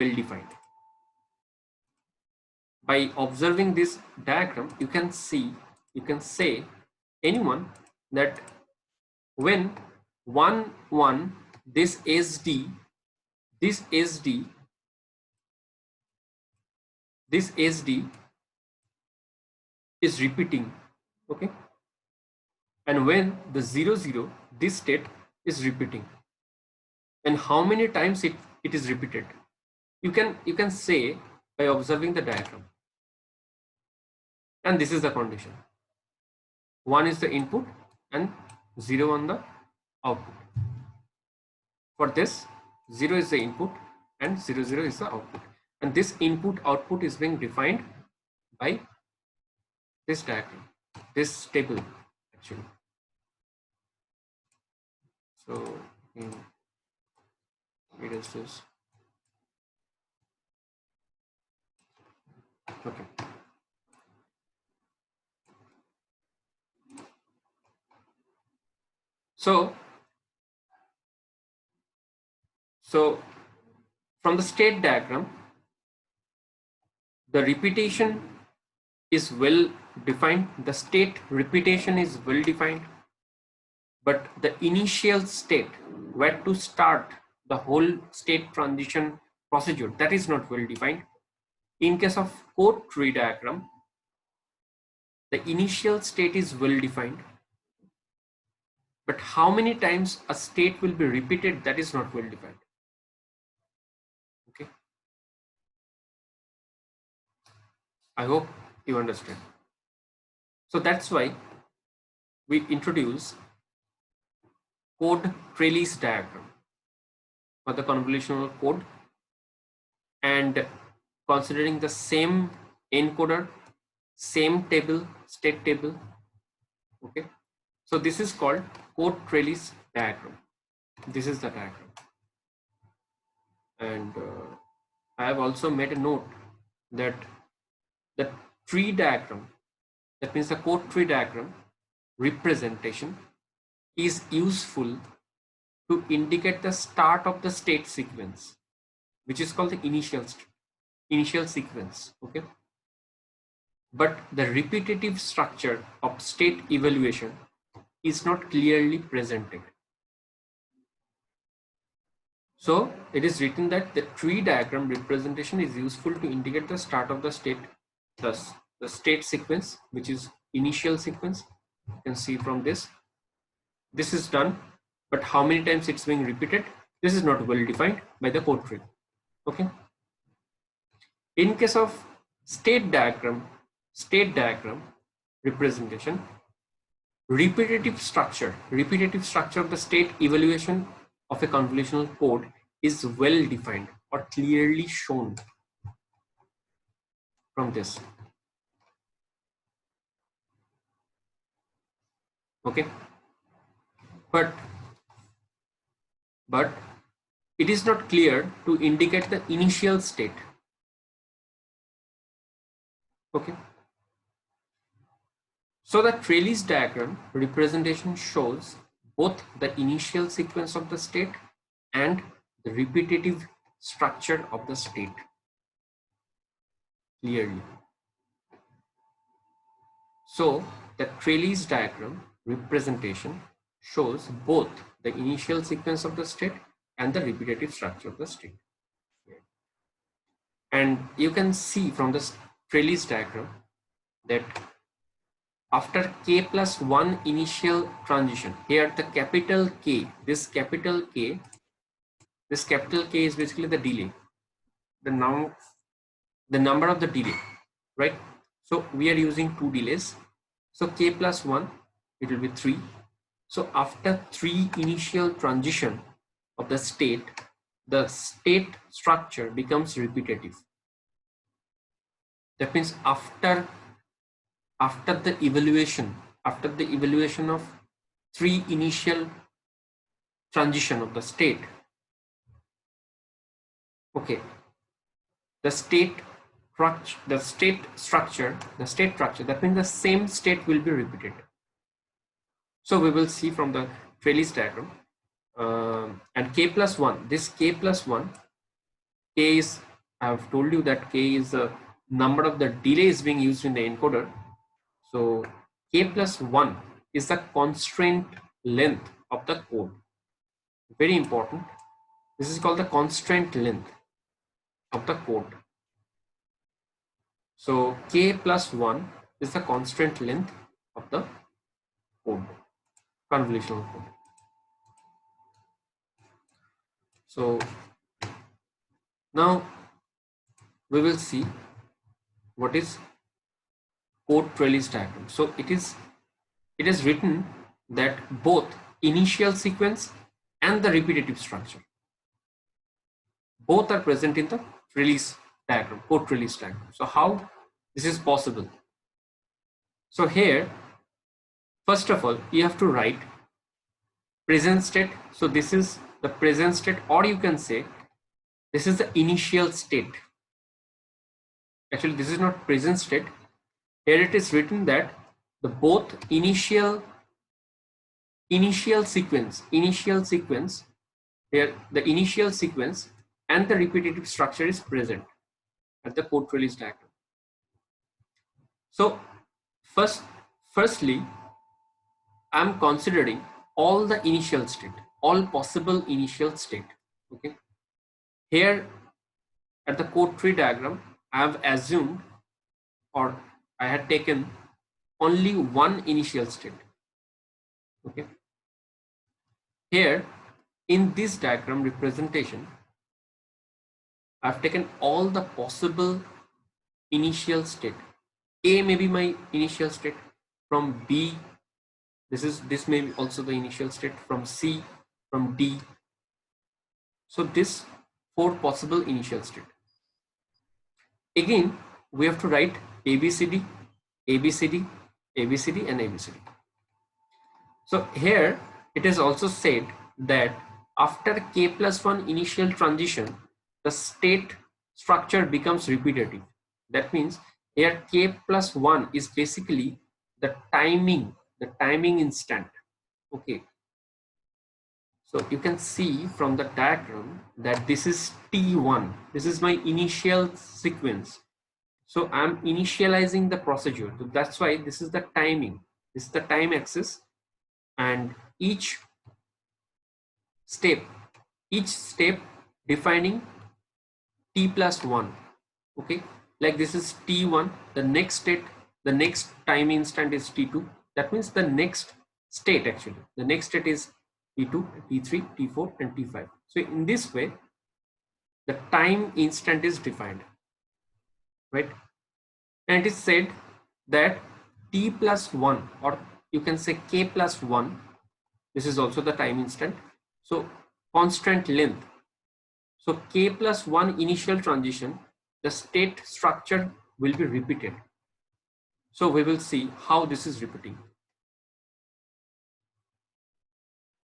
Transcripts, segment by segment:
well defined. By observing this diagram, you can say anyone that when this SD is repeating, okay, and when the 0 this state is repeating, and how many times it is repeated, you can say by observing the diagram. And this is the condition: 1 is the input and 0 on the output. For this, 0 is the input and 0 is the output, and this input output is being defined by this diagram, this table actually. So it is this. Okay. So from the state diagram, the repetition is well defined, the state repetition is well defined, but the initial state where to start the whole state transition procedure, that is not well defined. In case of code tree diagram, the initial state is well defined, but how many times a state will be repeated, that is not well defined. Okay, I hope you understand. So that's why we introduce code trellis diagram for the convolutional code, and considering the same encoder, same table, state table. Okay, so this is called code trellis diagram. This is the diagram, and I have also made a note that the tree diagram, that means the code tree diagram representation, is useful to indicate the start of the state sequence, which is called the initial sequence. Okay, but the repetitive structure of state evaluation is not clearly presented. So it is written that the tree diagram representation is useful to indicate the start of the state, thus the state sequence, which is initial sequence. You can see from this is done, but how many times it's being repeated, this is not well defined by the code tree. Okay, in case of state diagram representation, repetitive structure of the state evaluation of a convolutional code is well defined or clearly shown from this. Okay, but it is not clear to indicate the initial state. Okay, so the trellis diagram representation shows both the initial sequence of the state and the repetitive structure of the state clearly. So the trellis diagram representation shows both the initial sequence of the state and the repetitive structure of the state. And you can see from this trellis diagram that after k plus 1 initial transition, here the capital K, this capital K is basically the delay, the number of the delay, right? So we are using 2 delays. So k plus 1, it will be 3. So after 3 initial transition of the state structure becomes repetitive. That means after the evaluation of 3 initial transition of the state, okay, the state structure, that means the same state will be repeated. So we will see from the trellis diagram, and k plus 1, this k plus 1, k is I have told you that k is the number of the delays being used in the encoder. So k plus 1 is the constraint length of the code. Very important. This is called the constraint length of the code. So k plus 1 is the constraint length of the code, convolutional code. So now we will see what is code trellis diagram. So it is written that both initial sequence and the repetitive structure both are present in the trellis diagram, code trellis diagram. So how this is possible? So here, first of all, you have to write present state. So this is the present state, or you can say this is the initial state. Actually, this is not present state. Here it is written that the both initial sequence here, the initial sequence and the repetitive structure is present at the code trellis diagram. So firstly, I'm considering all the initial state, all possible initial state. Okay, here at the code tree diagram, I have assumed, or I had taken only one initial state. Okay, here in this diagram representation, I've taken all the possible initial state. A may be my initial state, from B this may be also the initial state, from C, from D. So this 4 possible initial state. Again, we have to write ABCD, ABCD, ABCD and ABCD. So here it is also said that after k plus 1 initial transition, the state structure becomes repetitive. That means here k plus 1 is basically the timing instant. Okay, so you can see from the diagram that this is T1. This is my initial sequence. So I'm initializing the procedure. So that's why this is the timing. This is the time axis, and each step defining T plus 1. Okay, like this is T1. The next state, the next time instant is T2. That means the next state, actually the next state is T2, T3, T4 and T5. So in this way the time instant is defined, right? And it is said that T plus 1, or you can say K plus 1, this is also the time instant. So constant length. So K plus 1 initial transition, the state structure will be repeated. So we will see how this is repeating,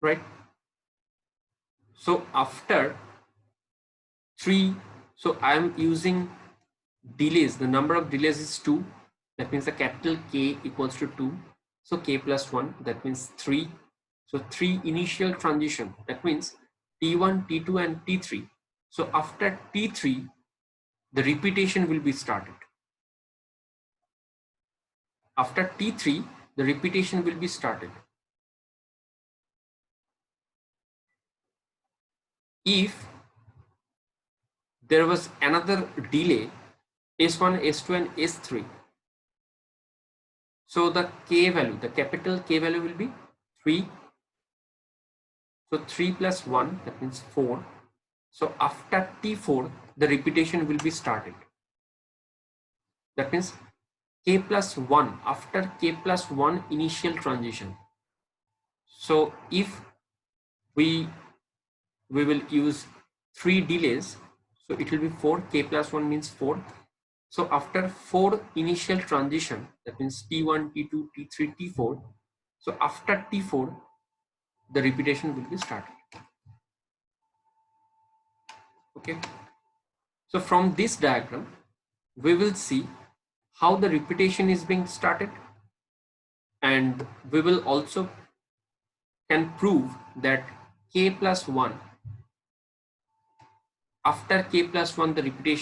right? So after 3, so I am using delays. The number of delays is 2. That means the capital K equals to 2. So K plus 1, that means 3. So 3 initial transition, that means T1, T2 and T3. So after T3, the repetition will be started. After T3, the repetition will be started. If there was another delay, S1, S2 and S3, so the K value, the capital K value will be 3. So 3 plus 1, that means 4. So after T4, the repetition will be started. That means K plus 1, after K plus 1 initial transition. So if we will use 3 delays, so it will be 4. K plus 1 means 4. So after 4 initial transition, that means T1, T2, T3, T4. So after T4, the repetition will be started. Okay. So from this diagram, we will see how the repetition is being started, and we will also can prove that K plus 1, after K plus 1, the repetition